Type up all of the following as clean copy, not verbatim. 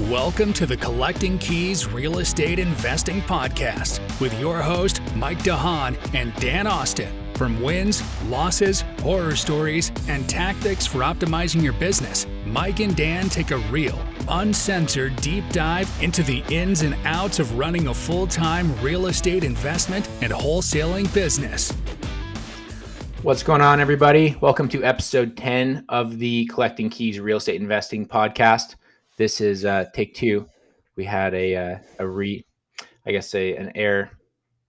Welcome to the Collecting Keys Real Estate Investing Podcast with your host, Mike DeHaan and Dan Austin. From wins, losses, horror stories, and tactics for optimizing your business, Mike and Dan take a real, uncensored deep dive into the ins and outs of running a full-time real estate investment and wholesaling business. What's going on, everybody? Welcome to episode 10 of the Collecting Keys Real Estate Investing Podcast. This is take two. We had an error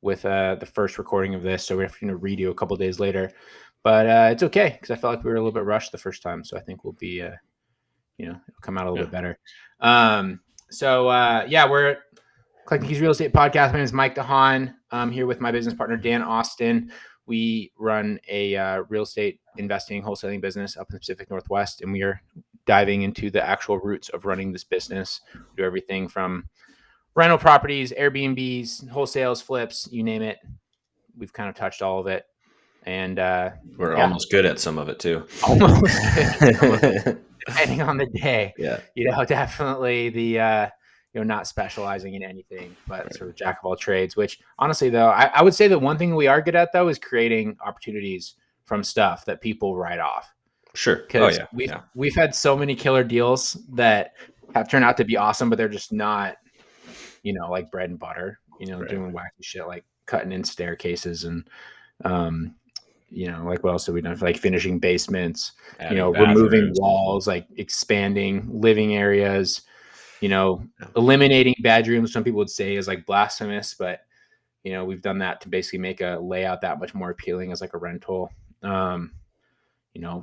with the first recording of this, so we're going to redo a couple days later. But it's okay because I felt like we were a little bit rushed the first time, so I think we'll be, it'll come out a little bit better. We're Collecting Keys Real Estate Podcast. My name is Mike DeHaan. I'm here with my business partner Dan Austin. We run a real estate investing wholesaling business up in the Pacific Northwest, and we are diving into the actual roots of running this business. We do everything from rental properties, Airbnbs, wholesales, flips, you name it. We've kind of touched all of it. And we're almost good at some of it too. Almost depending on the day. Yeah. Definitely the not specializing in anything, but sort of jack of all trades, which honestly though, I would say that one thing we are good at though is creating opportunities from stuff that people write off. Sure. Because we've had so many killer deals that have turned out to be awesome, but they're just not, like bread and butter, doing wacky shit like cutting in staircases and, like what else have we done? Like finishing basements, removing walls, like expanding living areas, eliminating bedrooms. Some people would say is like blasphemous, but we've done that to basically make a layout that much more appealing as like a rental.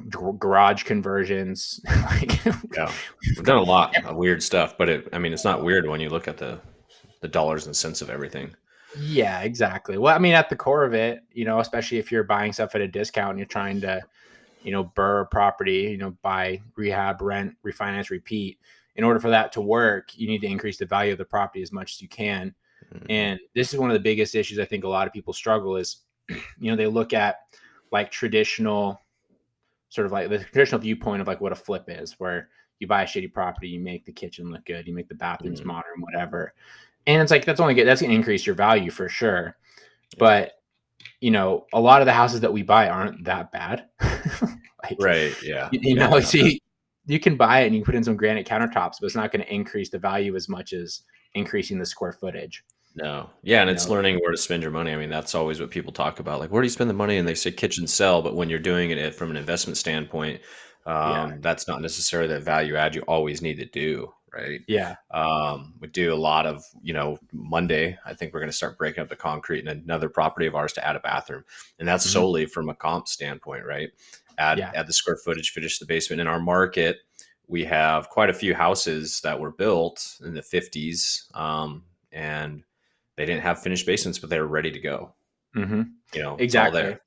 Garage conversions. We've done a lot of weird stuff, but it's not weird when you look at the dollars and cents of everything. Yeah, exactly. Well, at the core of it, especially if you're buying stuff at a discount and you're trying to, burr a property, buy, rehab, rent, refinance, repeat. In order for that to work, you need to increase the value of the property as much as you can. Mm-hmm. And this is one of the biggest issues I think a lot of people struggle is, they look at like traditional, sort of like the traditional viewpoint of like what a flip is, where you buy a shitty property, you make the kitchen look good, you make the bathrooms modern, whatever. And it's like, that's going to increase your value for sure. But, a lot of the houses that we buy aren't that bad. Right. Yeah. You can buy it and you put in some granite countertops, but it's not going to increase the value as much as increasing the square footage. No. Yeah. And it's learning where to spend your money. That's always what people talk about. Like, where do you spend the money? And they say kitchen sell. But when you're doing it from an investment standpoint, that's not necessarily the value add you always need to do. Right. Yeah. We do a lot of, Monday, I think we're going to start breaking up the concrete in another property of ours to add a bathroom. And that's solely from a comp standpoint, right? Add the square footage, finish the basement. In our market, we have quite a few houses that were built in the 50s. And they didn't have finished basements, but they were ready to go. Mm-hmm. Exactly.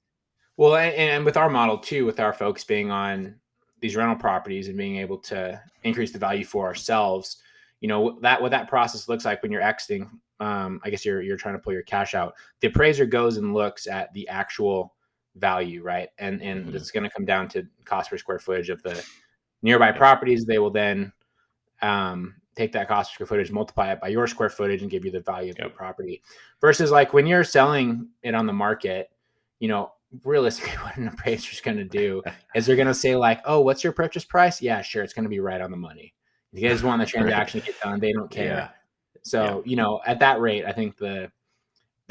Well, and with our model too, with our focus being on these rental properties and being able to increase the value for ourselves, what that process looks like when you're exiting. I guess you're trying to pull your cash out. The appraiser goes and looks at the actual value, right? And it's going to come down to cost per square footage of the nearby properties. They will then take that cost per square footage, multiply it by your square footage, and give you the value of the property. Versus like when you're selling it on the market, realistically, what an appraiser is going to do is they're going to say like, oh, what's your purchase price? Yeah, sure. It's going to be right on the money. You guys want the transaction to get done. They don't care. Yeah. So, at that rate, I think the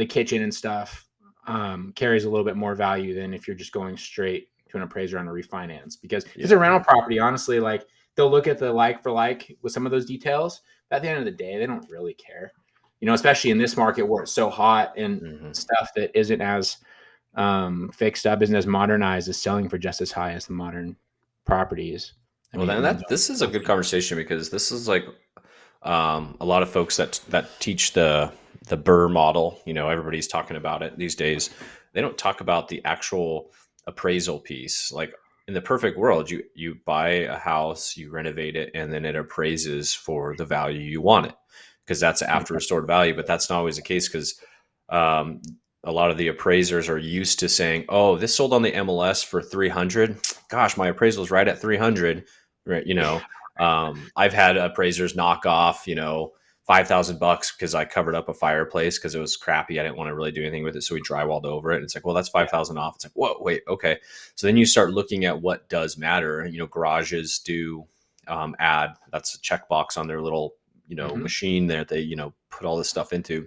kitchen and stuff carries a little bit more value than if you're just going straight to an appraiser on a refinance, because it's a rental property. Honestly, like they'll look at the like for like with some of those details, but at the end of the day, they don't really care, especially in this market where it's so hot and stuff that isn't as fixed up, isn't as modernized, is selling for just as high as the modern properties. This is a good conversation, because this is like a lot of folks that teach the BRRRR model. Everybody's talking about it these days. They don't talk about the actual appraisal piece. Like in the perfect world, you buy a house, you renovate it, and then it appraises for the value you want it, because that's after restored value. But that's not always the case, because a lot of the appraisers are used to saying, oh, this sold on the MLS for 300. Gosh, my appraisal is right at 300. Right. I've had appraisers knock off, $5,000 because I covered up a fireplace because it was crappy. I didn't want to really do anything with it. So we drywalled over it. And it's like, well, that's 5,000 off. It's like, whoa, wait, okay. So then you start looking at what does matter. Garages do add, that's a checkbox on their little, machine that they, put all this stuff into.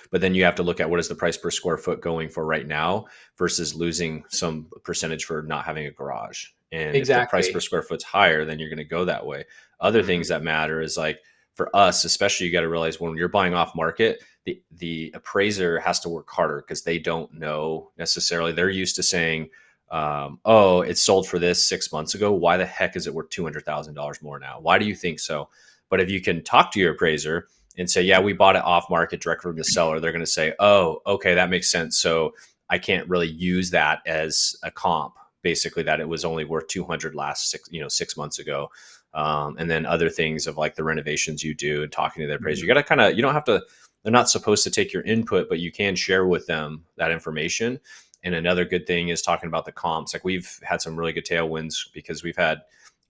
But then you have to look at what is the price per square foot going for right now versus losing some percentage for not having a garage. And if the price per square foot's higher, then you're going to go that way. Other things that matter is like for us, especially, you got to realize when you're buying off market, the appraiser has to work harder because they don't know necessarily. They're used to saying, oh, it sold for this 6 months ago. Why the heck is it worth $200,000 more now? Why do you think so? But if you can talk to your appraiser and say, yeah, we bought it off market direct from the seller, they're going to say, oh, okay, that makes sense. So I can't really use that as a comp, basically, that it was only worth 200 last 6 months ago. And then other things of like the renovations you do and talking to their appraiser, you got to kind of, you don't have to, they're not supposed to take your input, but you can share with them that information. And another good thing is talking about the comps. Like we've had some really good tailwinds because we've had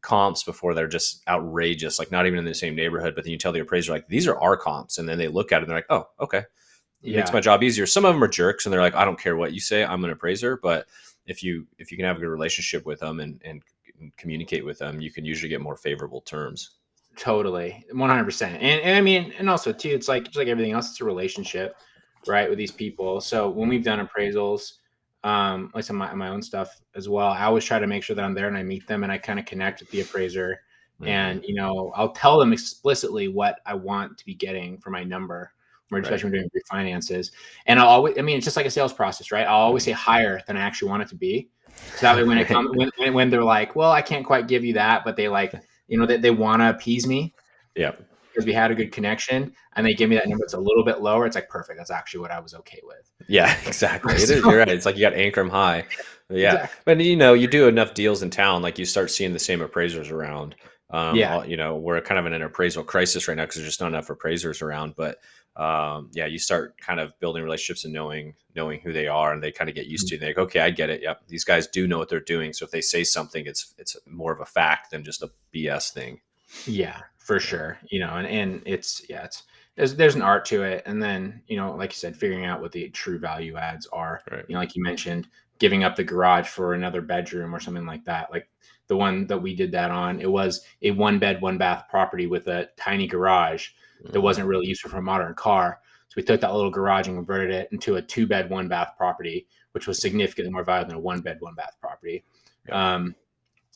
comps before that are just outrageous, like not even in the same neighborhood, but then you tell the appraiser, like, these are our comps. And then they look at it and they're like, oh, okay. It makes my job easier. Some of them are jerks and they're like, I don't care what you say, I'm an appraiser. But if you can have a good relationship with them and communicate with them, you can usually get more favorable terms. Totally. 100%. And I mean, and also too, it's like, just like everything else, it's a relationship, right, with these people. So when we've done appraisals, like some my own stuff as well, I always try to make sure that I'm there and I meet them and I kind of connect with the appraiser. And, I'll tell them explicitly what I want to be getting for my number, especially when doing refinances. And I'll always, I mean, it's just like a sales process, right? I'll always say higher than I actually want it to be. So that way when it comes, when they're like, well, I can't quite give you that, but they like, they want to appease me. Yeah. Because we had a good connection and they give me that number that's a little bit lower. It's like, perfect. That's actually what I was okay with. Yeah, exactly. It is. You're right. It's like you got to anchor them high. Yeah. Exactly. But you do enough deals in town, like you start seeing the same appraisers around. We're kind of in an appraisal crisis right now because there's just not enough appraisers around. But you start kind of building relationships and knowing who they are, and they kind of get used to it. They're like, okay, I get it. Yep, these guys do know what they're doing. So if they say something, it's more of a fact than just a BS thing. Yeah, for sure. And there's an art to it. And then, like you said, figuring out what the true value adds are, right. Like you mentioned, giving up the garage for another bedroom or something like that. Like the one that we did that on, it was a 1-bed, 1-bath property with a tiny garage that wasn't really useful for a modern car. So we took that little garage and converted it into a 2-bed, 1-bath property, which was significantly more valuable than a 1-bed, 1-bath property. Yeah.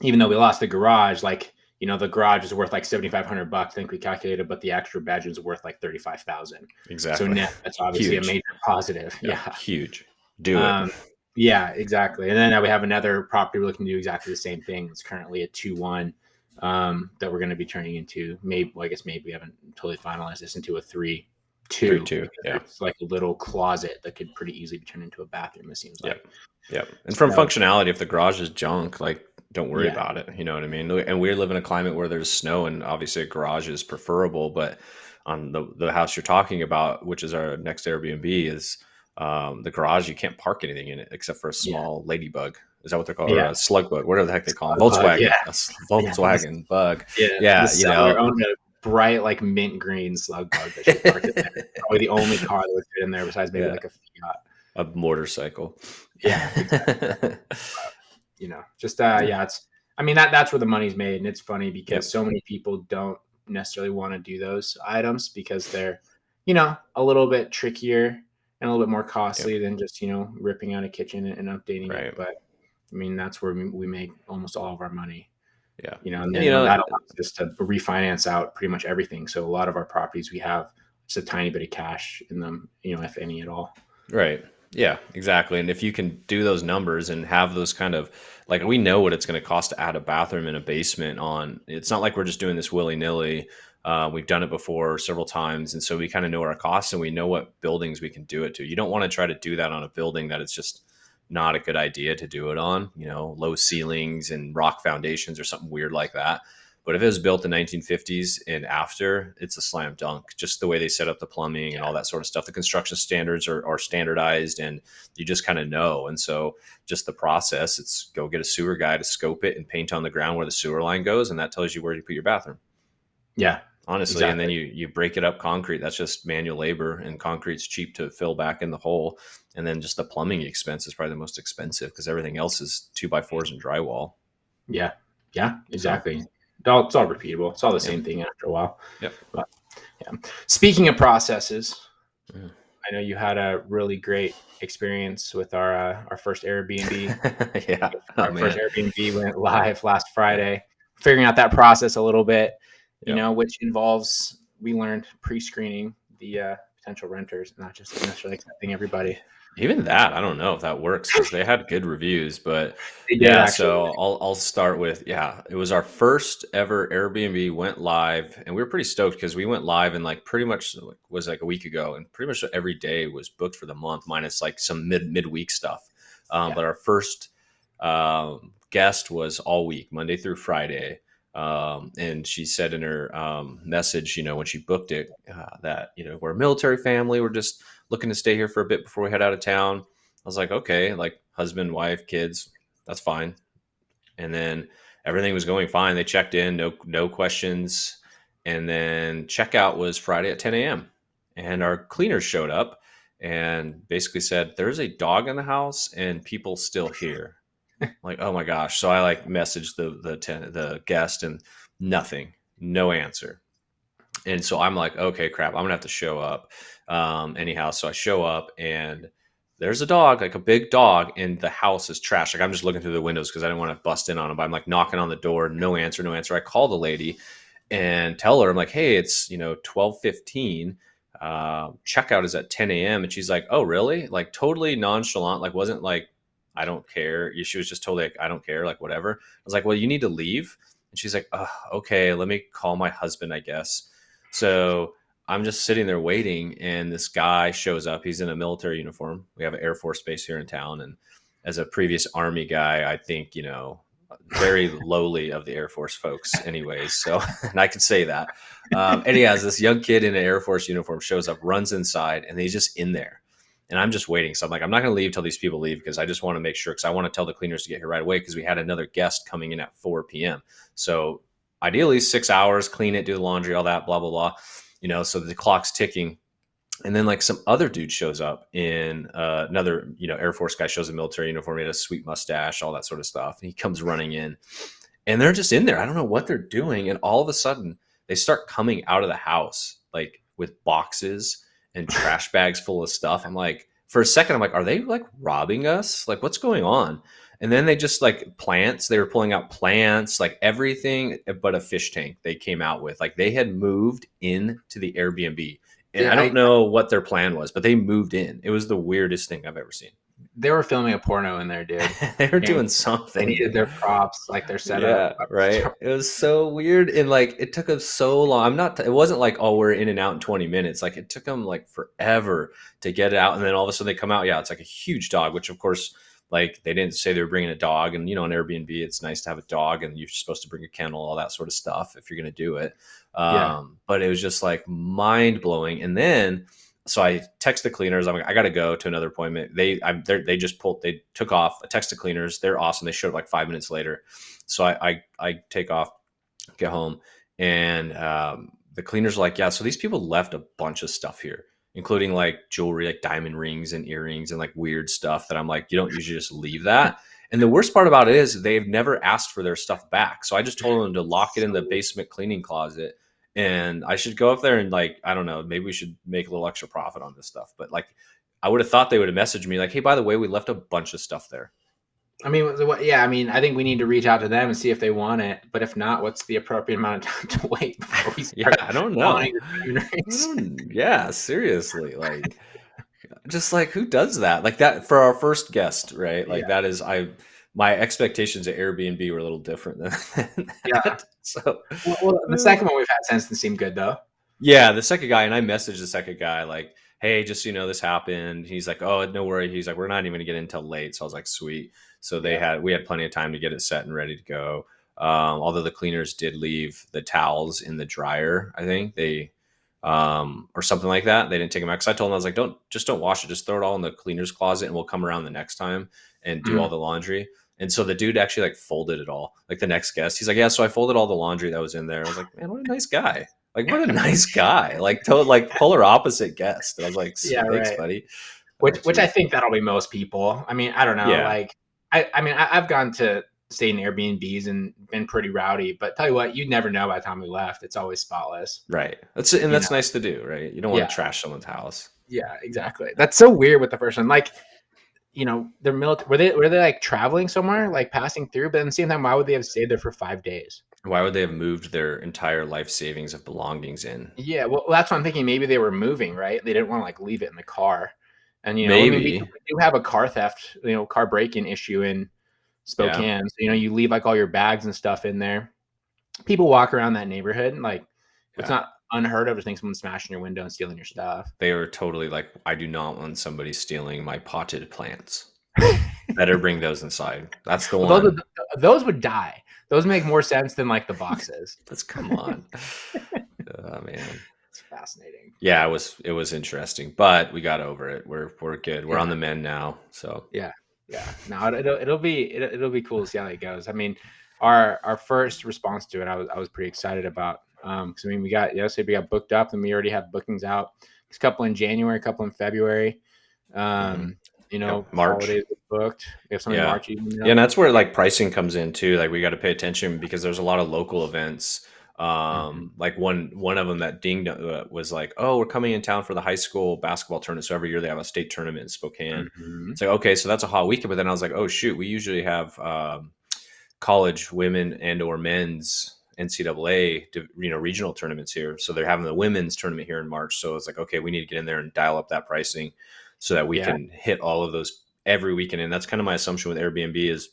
Even though we lost the garage, like, the garage is worth like $7,500, I think we calculated, but the extra bedrooms are worth like $35,000. Exactly. So net, that's obviously huge. A major positive. Yeah. Huge. Do it. Yeah, exactly. And then now we have another property we're looking to do exactly the same thing. It's currently a 2-1 that we're going to be turning into. Maybe we haven't totally finalized this into a 3-2. 3-2. Yeah. It's like a little closet that could pretty easily be turned into a bathroom, it seems like. Yep. And from functionality, if the garage is junk, like, don't worry about it. You know what I mean? And we live in a climate where there's snow, and obviously a garage is preferable. But on the house you're talking about, which is our next Airbnb, is the garage, you can't park anything in it except for a small ladybug. Is that what they're called? Or a slug bug, whatever the heck they call them. Volkswagen. A Volkswagen bug. Yeah. We owned a bright, like mint green slug bug that she parked in there. Probably the only car that would fit in there besides maybe like a Fiat. A motorcycle. Yeah. Exactly. That's where the money's made. And it's funny because so many people don't necessarily want to do those items because they're, a little bit trickier and a little bit more costly than just, ripping out a kitchen and updating it. But that's where we make almost all of our money. Yeah. And then that allows us to refinance out pretty much everything. So a lot of our properties, we have just a tiny bit of cash in them, if any at all. Right. Yeah, exactly. And if you can do those numbers and have those kind of, like, we know what it's going to cost to add a bathroom and a basement on, it's not like we're just doing this willy-nilly. We've done it before several times. And so we kind of know our costs and we know what buildings we can do it to. You don't want to try to do that on a building that it's just not a good idea to do it on, low ceilings and rock foundations or something weird like that. But if it was built in 1950s and after, it's a slam dunk. Just the way they set up the plumbing and all that sort of stuff. The construction standards are standardized, and you just kind of know. And so just the process, it's go get a sewer guy to scope it and paint on the ground where the sewer line goes, and that tells you where you put your bathroom. Yeah. Honestly, exactly. And then you break it up concrete. That's just manual labor, and concrete's cheap to fill back in the hole. And then just the plumbing expense is probably the most expensive because everything else is 2x4s and drywall. Yeah. Yeah, exactly. So, it's all repeatable. It's all the same thing after a while. Yep. But, yeah. Speaking of processes, I know you had a really great experience with our first Airbnb. Yeah. First Airbnb went live last Friday. Figuring out that process a little bit. You know, which involves, we learned pre-screening the potential renters, not just necessarily accepting everybody. Even that, I don't know if that works because they had good reviews, but they did, yeah. Actually. So I'll start with, it was our first ever Airbnb went live, and we were pretty stoked because we went live and like pretty much was like a week ago, and pretty much every day was booked for the month minus like some midweek stuff. But our first guest was all week, Monday through Friday. And she said in her message, when she booked it, that, we're a military family. We're just looking to stay here for a bit before we head out of town. I was like, okay, like husband, wife, kids, that's fine. And then everything was going fine. They checked in, no questions. And then checkout was Friday at 10 a.m. And our cleaners showed up and basically said, there's a dog in the house and people still here. Like, oh my gosh. So I like messaged the guest and nothing, no answer. And so I'm like, okay, crap, I'm gonna have to show up. Anyhow, so I show up and there's a dog, like a big dog, and the house is trash. Like I'm just looking through the windows because I didn't want to bust in on him. But I'm like knocking on the door, no answer. I call the lady and tell her, I'm like, hey, it's 12:15. Checkout is at 10 a.m. And she's like, oh, really? Like totally nonchalant, like wasn't like, I don't care. She was just totally like, I don't care, like whatever. I was like, well, you need to leave. And she's like, oh, okay, let me call my husband, I guess. So I'm just sitting there waiting, and this guy shows up. He's in a military uniform. We have an Air Force base here in town. And as a previous Army guy, I think, very lowly of the Air Force folks anyways. So, and I could say that. And he has this young kid in an Air Force uniform shows up, runs inside, and he's just in there. And I'm just waiting. So I'm like, I'm not going to leave till these people leave because I just want to make sure, because I want to tell the cleaners to get here right away because we had another guest coming in at 4 p.m. So ideally 6 hours, clean it, do the laundry, all that, blah, blah, blah. So the clock's ticking. And then like some other dude shows up in another, Air Force guy shows a military uniform. He had a sweet mustache, all that sort of stuff. And he comes running in and they're just in there. I don't know what they're doing. And all of a sudden they start coming out of the house, like with boxes and trash bags full of stuff. I'm like, for a second, I'm like, are they like robbing us? Like, what's going on? And then they just like plants, they were pulling out plants, like everything but a fish tank they came out with. Like they had moved into the Airbnb. And I don't know what their plan was, but they moved in. It was the weirdest thing I've ever seen. They were filming a porno in there, dude. They were doing something. They needed their props, like their setup. Yeah, right. It was so weird. And like, it took us so long. It wasn't like, oh, we're in and out in 20 minutes. Like it took them like forever to get it out. And then all of a sudden they come out. Yeah, it's like a huge dog, which of course, like they didn't say they were bringing a dog. And, on Airbnb, it's nice to have a dog and you're supposed to bring a kennel, all that sort of stuff if you're going to do it. But it was just like mind blowing. And then, so I text the cleaners. I'm like, I got to go to another appointment. They took off. I text the cleaners. They're awesome. They showed up like 5 minutes later. So I take off, get home. And the cleaners are like, yeah, so these people left a bunch of stuff here, including like jewelry, like diamond rings and earrings and like weird stuff that I'm like, you don't usually just leave that. And the worst part about it is they've never asked for their stuff back. So I just told them to lock it in the basement cleaning closet. And I should go up there and like, I don't know, maybe we should make a little extra profit on this stuff. But like, I would have thought they would have messaged me like, hey, by the way, we left a bunch of stuff there. I mean, I think we need to reach out to them and see if they want it. But if not, what's the appropriate amount of time to wait before we start? I don't know. Yeah, seriously. Like, just like, who does that? Like that for our first guest, right? Like that is, my expectations at Airbnb were a little different than that. Yeah. So the second one we've had since seemed good though. Yeah, the second guy, and I messaged the second guy like, hey, just this happened. He's like, oh, no worry. He's like, we're not even gonna get in until late. So I was like, sweet. So we had plenty of time to get it set and ready to go. Although the cleaners did leave the towels in the dryer, I think they, or something like that. They didn't take them out. Cause I told them, I was like, don't wash it. Just throw it all in the cleaner's closet and we'll come around the next time and do all the laundry. And so the dude actually like folded it all. Like the next guest, he's like, yeah, so I folded all the laundry that was in there. I was like, man, what a nice guy. Like, what a nice guy. Like, polar opposite guest. And I was like, thanks, buddy. Which I think that'll be most people. I mean, I don't know. Yeah. Like, I've gone to stay in Airbnbs and been pretty rowdy, but tell you what, you'd never know by the time we left. It's always spotless. Right. That's nice to do, right? You don't want to trash someone's house. Yeah, exactly. That's so weird with the first one. Like, they're military. Were they like traveling somewhere, like passing through? But at the same time, why would they have stayed there for 5 days? Why would they have moved their entire life savings of belongings in? Yeah, well, that's what I'm thinking. Maybe they were moving, right? They didn't want to like leave it in the car. And maybe we do have a car theft, car break-in issue in Spokane. Yeah. So you leave like all your bags and stuff in there. People walk around that neighborhood, and like it's not unheard of to think someone's smashing your window and stealing your stuff. They were totally like, I do not want somebody stealing my potted plants. Better bring those inside. That's the one. Those would die. Those make more sense than like the boxes. Come on. Oh man. It's fascinating. Yeah, it was interesting, but we got over it. We're good. We're on the mend now. So yeah. No, it'll be cool to see how it goes. I mean, our first response to it, I was pretty excited about. Because I mean, we got booked up, and we already have bookings out. There's a couple in January, a couple in February. March holidays are booked. We have some in March even. Yeah, and that's where like pricing comes in too. Like we got to pay attention because there's a lot of local events. Like one of them that dinged was like, oh, we're coming in town for the high school basketball tournament. So every year they have a state tournament in Spokane. It's like, okay, so that's a hot weekend. But then I was like, oh shoot, we usually have college women and or men's NCAA, regional tournaments here. So they're having the women's tournament here in March. So it's like, okay, we need to get in there and dial up that pricing so that we can hit all of those every weekend. And that's kind of my assumption with Airbnb is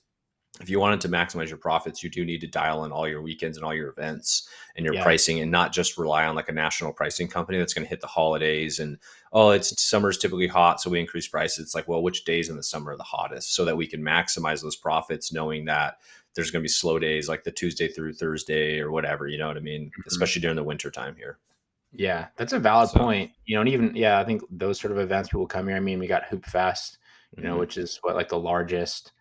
if you wanted to maximize your profits, you do need to dial in all your weekends and all your events and your pricing and not just rely on like a national pricing company that's going to hit the holidays and, it's summer's typically hot. So we increase prices. It's like, well, which days in the summer are the hottest so that we can maximize those profits, knowing that there's going to be slow days like the Tuesday through Thursday or whatever, you know what I mean? Especially during the winter time here. Yeah, that's a valid point. And even, I think those sort of events people come here. I mean, we got Hoop Fest, which is like the largest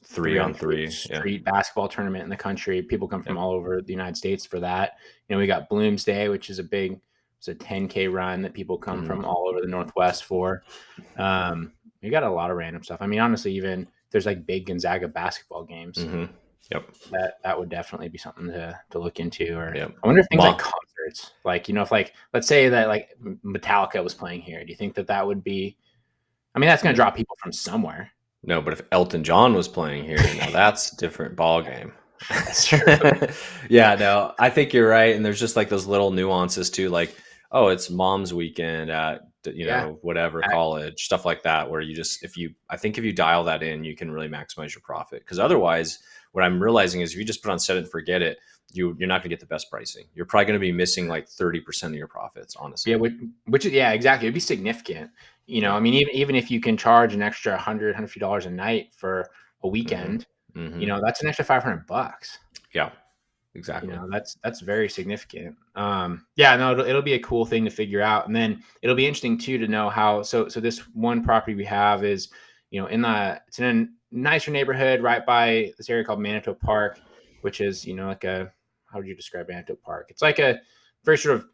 3-on-3 street basketball tournament in the country. People come from all over the United States for that. We got Bloomsday, which is it's a 10K run that people come from all over the Northwest for. We got a lot of random stuff. I mean, honestly, even there's like big Gonzaga basketball games. Yep. That would definitely be something to look into. Or I wonder if things like concerts, like, if like, let's say that like Metallica was playing here. Do you think that would be, I mean, that's going to draw people from somewhere. No, but if Elton John was playing here, now that's a different ball game. That's true. Yeah, no, I think you're right. And there's just like those little nuances too, like, oh, it's mom's weekend at, whatever college, stuff like that, where I think if you dial that in, you can really maximize your profit. Because otherwise, what I'm realizing is if you just put on set it and forget it, you're not going to get the best pricing. You're probably going to be missing like 30% of your profits, honestly. Yeah, which exactly. It'd be significant. I mean, even if you can charge an extra $150 a night for a weekend, that's an extra $500. Yeah, exactly. That's very significant. It'll be a cool thing to figure out. And then it'll be interesting too, to know how, so this one property we have is, it's in a nicer neighborhood right by this area called Manito Park, which is, like how would you describe Manito Park? It's like a very sort of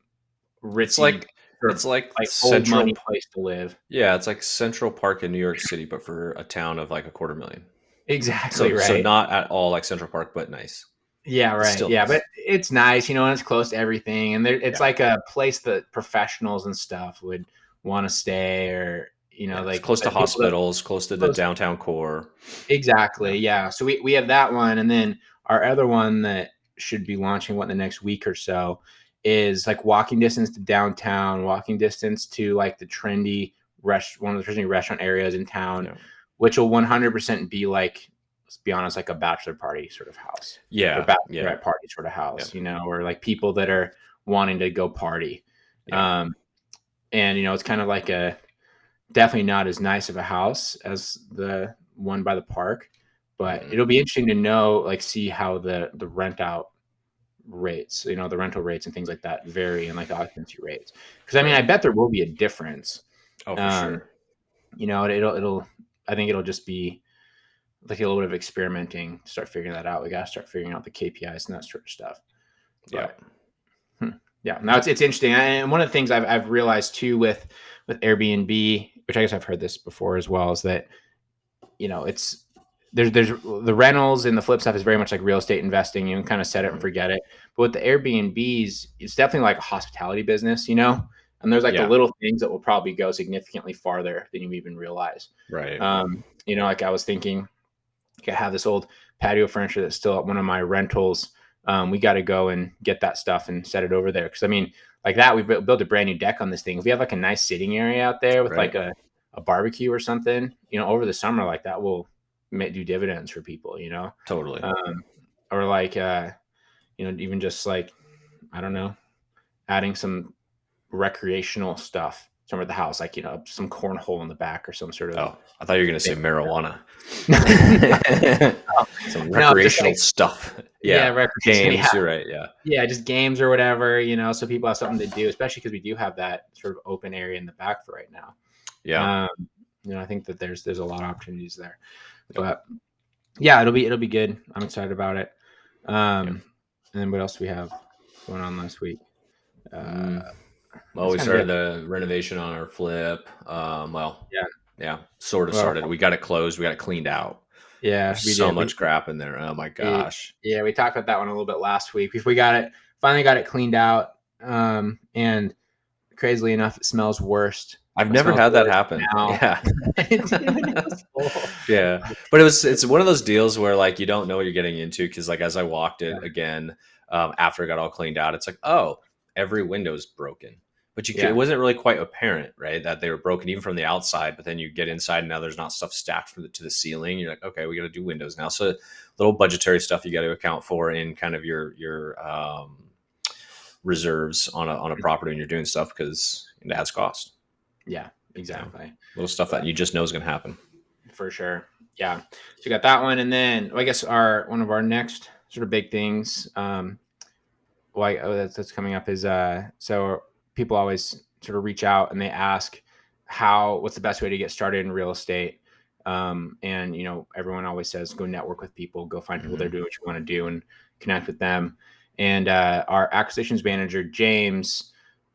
ritzy, it's like old money place to live. Yeah, it's like Central Park in New York City, but for a town of like 250,000. Exactly, right. So not at all like Central Park, but nice. Yeah, right. Yeah, nice. But it's nice, and it's close to everything, and it's like a place that professionals and stuff would want to stay, or like close to hospitals, close to the downtown core. Exactly. Yeah. So we have that one, and then our other one that should be launching in the next week or so is like walking distance to downtown, walking distance to like the trendy one of the trendy restaurant areas in town, which will 100% be like, let's be honest, like a bachelor party sort of house. Yeah. Or bachelorette party sort of house, or like people that are wanting to go party. Yeah. And it's kind of like definitely not as nice of a house as the one by the park, but it'll be interesting to know, like, see how the rent out rates, the rental rates and things like that vary, and like the occupancy rates. Because I mean, I bet there will be a difference. Oh, for sure. It'll I think it'll just be like a little bit of experimenting to start figuring that out. We got to start figuring out the KPIs and that sort of stuff. But, yeah, now it's interesting. And one of the things I've realized too with Airbnb, which I guess I've heard this before as well, is that, it's there's the rentals and the flip stuff is very much like real estate investing. You can kind of set it and forget it. But with the Airbnbs, it's definitely like a hospitality business, and there's like the little things that will probably go significantly farther than you even realize. Right. Like I was thinking, I have this old patio furniture that's still at one of my rentals. We got to go and get that stuff and set it over there. Cause I mean, like that, we built a brand new deck on this thing. If we have like a nice sitting area out there with like a barbecue or something, over the summer, like that will do dividends for people, Totally. Or like, even just like, I don't know, adding some recreational stuff somewhere at the house, like, some cornhole in the back or some sort of. Oh, I thought you were going to say marijuana. Some recreational stuff. Yeah. Games. You're right. Yeah. Yeah. Just games or whatever, so people have something to do, especially because we do have that sort of open area in the back for right now. Yeah. I think that there's a lot of opportunities there, but yeah, it'll be good. I'm excited about it. And then what else do we have going on last week? Well, we started the renovation on our flip. Sort of started. We got it closed. We got it cleaned out. Yeah, there's so much crap in there. Oh my gosh. We talked about that one a little bit last week. We finally got it cleaned out. And crazily enough, it smells worse. I've never had that happen. Now. Yeah. Yeah. But it's one of those deals where like you don't know what you're getting into, because like as I walked it again, after it got all cleaned out, it's like, oh, every window's broken. But it wasn't really quite apparent, right, that they were broken even from the outside. But then you get inside and now there's not stuff stacked to the ceiling. You're like, okay, we got to do windows now. So little budgetary stuff you got to account for in kind of your reserves on a property when you're doing stuff, because it adds cost. Yeah, exactly. Little stuff that you just know is going to happen. For sure. Yeah. So you got that one. And then I guess one of our next sort of big things, that's coming up is, so people always sort of reach out and they ask what's the best way to get started in real estate. And, everyone always says, go network with people, go find people that are doing what you want to do and connect with them. And, our acquisitions manager, James,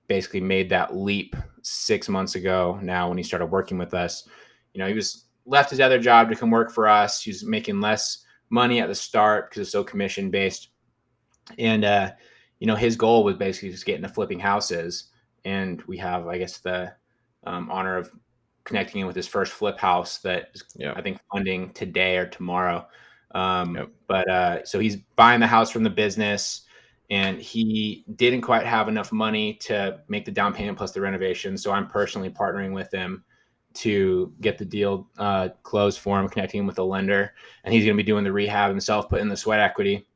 basically made that leap 6 months ago now when he started working with us. He was left his other job to come work for us. He was making less money at the start because it's so commission based. And, his goal was basically just getting to flipping houses. And we have, I guess, the honor of connecting him with his first flip house that is, I think, funding today or tomorrow. But so he's buying the house from the business, and he didn't quite have enough money to make the down payment plus the renovation. So I'm personally partnering with him to get the deal closed for him, connecting him with a lender. And he's going to be doing the rehab himself, putting the sweat equity.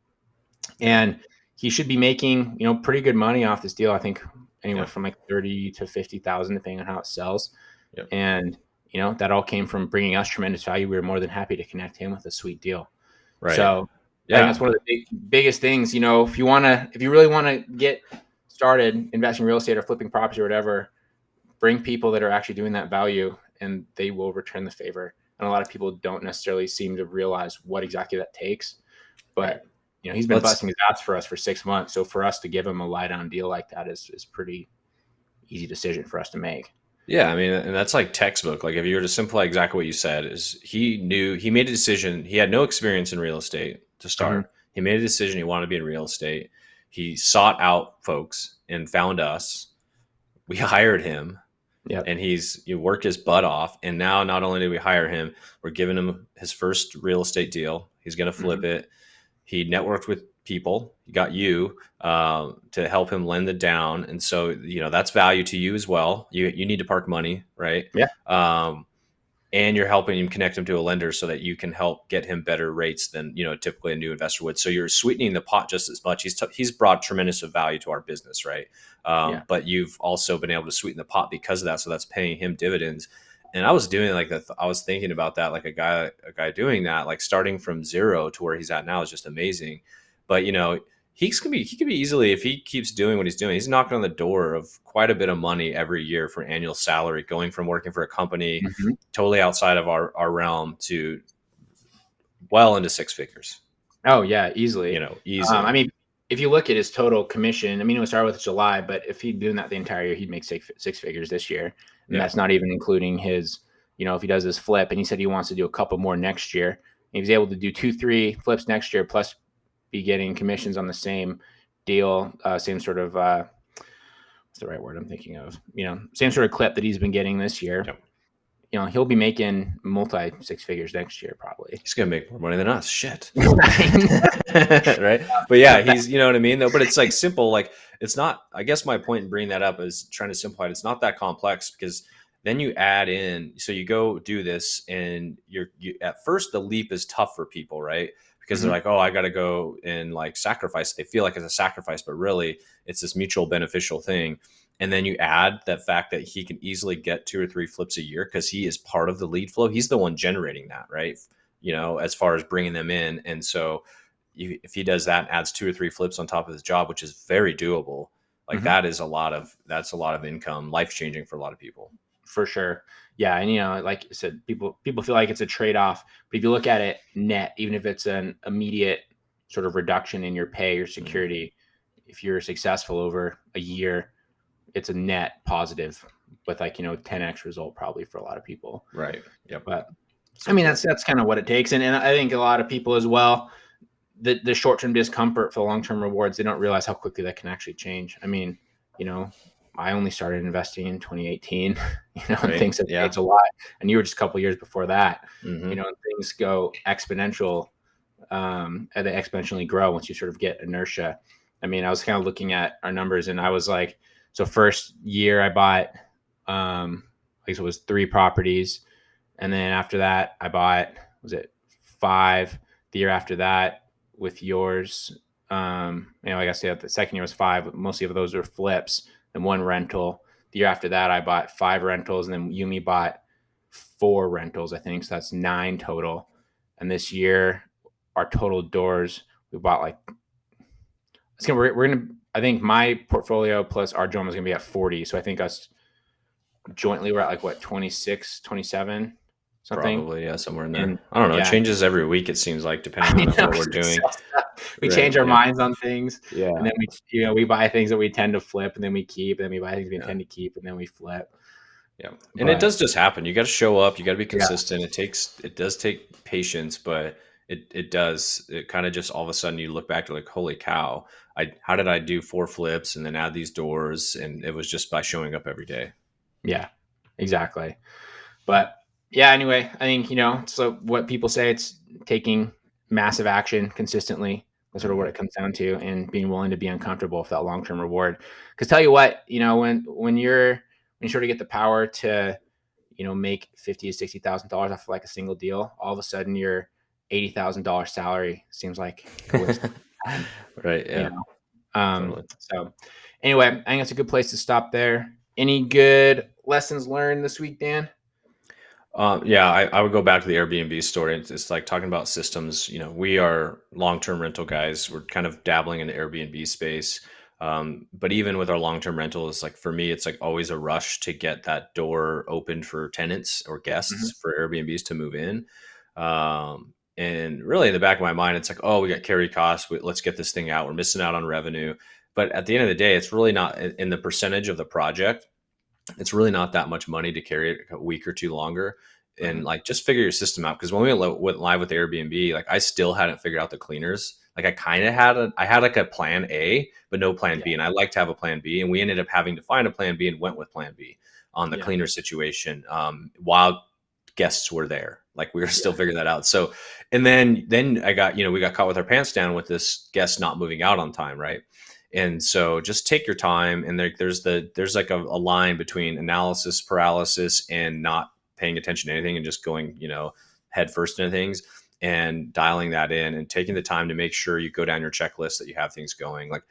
And he should be making, pretty good money off this deal. I think anywhere from like 30 to 50,000, depending on how it sells. Yep. And, that all came from bringing us tremendous value. We were more than happy to connect him with a sweet deal. Right. So I think that's one of the biggest things, if you really want to get started investing in real estate or flipping properties or whatever, bring people that are actually doing that value, and they will return the favor. And a lot of people don't necessarily seem to realize what exactly that takes, but he's been busting his ass for us for 6 months. So for us to give him a lie down deal like that is pretty easy decision for us to make. Yeah. I mean, and that's like textbook. Like if you were to simplify exactly what you said, is he made a decision. He had no experience in real estate to start. Mm-hmm. He made a decision. He wanted to be in real estate. He sought out folks and found us. We hired him. Yeah. And he worked his butt off. And now not only did we hire him, we're giving him his first real estate deal. He's going to flip it. He networked with people. He got you to help him lend it down. And so, that's value to you as well. You need to park money, right? Yeah. And you're helping him connect him to a lender so that you can help get him better rates than, typically a new investor would. So you're sweetening the pot just as much. He's brought tremendous value to our business, right? But you've also been able to sweeten the pot because of that. So that's paying him dividends. And I was doing like that. I was thinking about that, like a guy doing that, like starting from zero to where he's at now is just amazing. But you know, he could be easily, if he keeps doing what he's doing, he's knocking on the door of quite a bit of money every year for an annual salary, going from working for a company totally outside of our realm to well into six figures. Oh yeah, easily. You know, easy. I mean, if you look at his total commission, I mean, it would start with July, but if he'd doing that the entire year, he'd make six figures this year. And that's not even including his, you know, if he does this flip, and he said he wants to do a couple more next year, and he's able to do 2-3 flips next year, plus be getting commissions on the same deal, same sort of, what's the right word I'm thinking of? You know, same sort of clip that he's been getting this year. Yep. You know, he'll be making multi six figures next year, probably. He's going to make more money than us. Shit. Right. But yeah, he's, you know what I mean though, but it's like simple. Like it's not, I guess my point in bringing that up is trying to simplify it. It's not that complex, because then you add in, so you go do this and you at first the leap is tough for people, right? Because they're like, oh, I got to go and like sacrifice. They feel like it's a sacrifice, but really it's this mutual beneficial thing. And then you add that fact that he can easily get 2 or 3 flips a year because he is part of the lead flow. He's the one generating that, right? You know, as far as bringing them in. And so if he does that and adds 2 or 3 flips on top of his job, which is very doable, like that's a lot of income, life-changing for a lot of people. For sure. Yeah. And, you know, like I said, people feel like it's a trade-off, but if you look at it net, even if it's an immediate sort of reduction in your pay or security, if you're successful over a year, it's a net positive with like, you know, 10x result probably for a lot of people. Right. Yep. But I mean, that's kind of what it takes. And I think a lot of people as well, the short-term discomfort for long-term rewards, they don't realize how quickly that can actually change. I mean, you know, I only started investing in 2018, you know, and things have changed a lot. And you were just a couple of years before that, you know, and things go exponential, and they exponentially grow once you sort of get inertia. I mean, I was kind of looking at our numbers and I was like, so first year I bought, I guess it was 3 properties. And then after that, I bought, was it 5? The year after that with yours, you know, I guess the second year was 5. Mostly of those were flips and 1 rental. The year after that, I bought 5 rentals, and then Yumi bought 4 rentals, I think. So that's 9 total. And this year, our total doors, we bought like, we're gonna. I think my portfolio plus our Joma is gonna be at 40. So I think us jointly we're at like what, 26, 27, something. Probably, yeah, somewhere in there. And, I don't know. It changes every week. It seems like, depending on what we're doing. We change our minds on things. Yeah. And then we buy things that we tend to flip, and then we keep, and then we buy things we intend to keep, and then we flip. Yeah. And it does just happen. You got to show up. You got to be consistent. It does take patience, but it kind of just all of a sudden you look back to like, holy cow, how did I do 4 flips and then add these doors? And it was just by showing up every day. Yeah, exactly. But yeah, anyway, I think, you know, so what people say, it's taking massive action consistently. That's sort of what it comes down to, and being willing to be uncomfortable with that long-term reward. Because tell you what, you know, when you sort of get the power to, you know, make $50,000 to $60,000 off of like a single deal, all of a sudden your $80,000 salary seems like a waste of time. Right. Yeah. You know? Totally. So anyway, I think it's a good place to stop there. Any good lessons learned this week, Dan? Yeah, I would go back to the Airbnb story. It's like talking about systems. You know, we are long-term rental guys. We're kind of dabbling in the Airbnb space. But even with our long-term rental, it's like, for me, it's like always a rush to get that door opened for tenants or guests for Airbnbs to move in. And really in the back of my mind, it's like, oh, we got carry costs. Let's get this thing out. We're missing out on revenue. But at the end of the day, it's really not in the percentage of the project. It's really not that much money to carry it a week or 2 longer. And like, just figure your system out. Because when we went live with Airbnb, like I still hadn't figured out the cleaners. Like I had like a plan A, but no plan B. And I like to have a plan B. And we ended up having to find a plan B and went with plan B on the cleaner situation while guests were there. Like we were still figuring that out. So, and then I got, we got caught with our pants down with this guest not moving out on time. Right. And so just take your time. And there's like a line between analysis paralysis and not paying attention to anything and just going, head first into things, and dialing that in and taking the time to make sure you go down your checklist, that you have things going. Like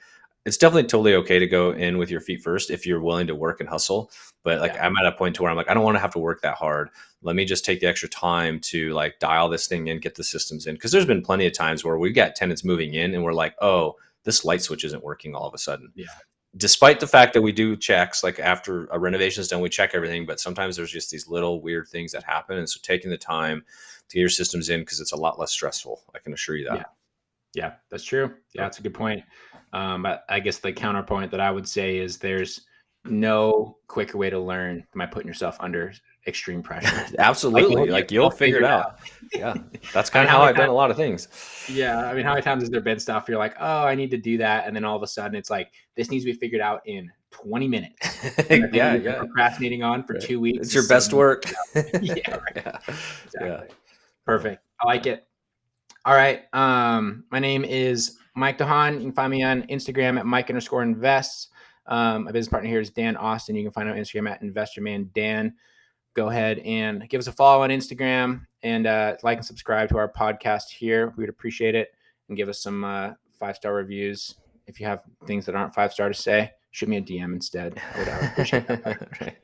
it's definitely totally okay to go in with your feet first if you're willing to work and hustle. But like, I'm at a point to where I'm like, I don't want to have to work that hard. Let me just take the extra time to like dial this thing in, get the systems in. Cause there's been plenty of times where we've got tenants moving in and we're like, oh, this light switch isn't working all of a sudden. Yeah. Despite the fact that we do checks, like after a renovation is done, we check everything, but sometimes there's just these little weird things that happen. And so taking the time to get your systems in, because it's a lot less stressful. I can assure you that. Yeah, that's true. Yeah, that's a good point. But I guess the counterpoint that I would say is there's no quicker way to learn than by putting yourself under extreme pressure. Absolutely. Like you'll figure it out. Yeah. That's kind of how I've done a lot of things. Yeah. I mean, how many times has there been stuff you're like, oh, I need to do that. And then all of a sudden it's like, this needs to be figured out in 20 minutes. Yeah. Procrastinating on for 2 weeks. It's your best work. Yeah. Exactly. Perfect. I like it. All right. My name is Mike DeHaan. You can find me on Instagram at Mike_invests. My business partner here is Dan Austin. You can find him on Instagram at InvestorManDan. Go ahead and give us a follow on Instagram and like and subscribe to our podcast here. We would appreciate it. And give us some 5-star reviews. If you have things that aren't 5-star to say, shoot me a DM instead. I would appreciate that. Right.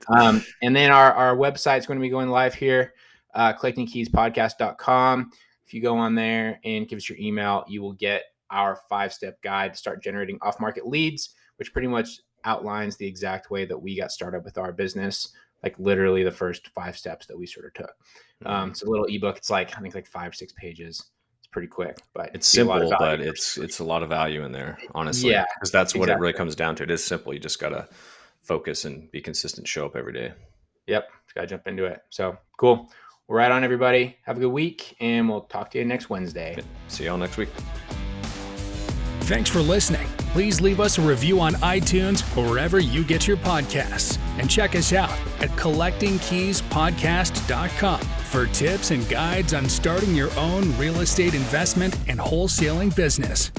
And then our website is going to be going live here, collectingkeyspodcast.com. If you go on there and give us your email, you will get our 5-step guide to start generating off-market leads, which pretty much outlines the exact way that we got started with our business, like literally the first 5 steps that we sort of took. It's a little ebook. It's like, I think like 5 or 6 pages. It's pretty quick, but it's simple, but it's a lot of value in there, honestly. Yeah, because that's what it really comes down to. It is simple. You just got to focus and be consistent, show up every day. Yep. Got to jump into it. So cool. Well, right on, everybody. Have a good week, and we'll talk to you next Wednesday. See y'all next week. Thanks for listening. Please leave us a review on iTunes or wherever you get your podcasts. And check us out at collectingkeyspodcast.com for tips and guides on starting your own real estate investment and wholesaling business.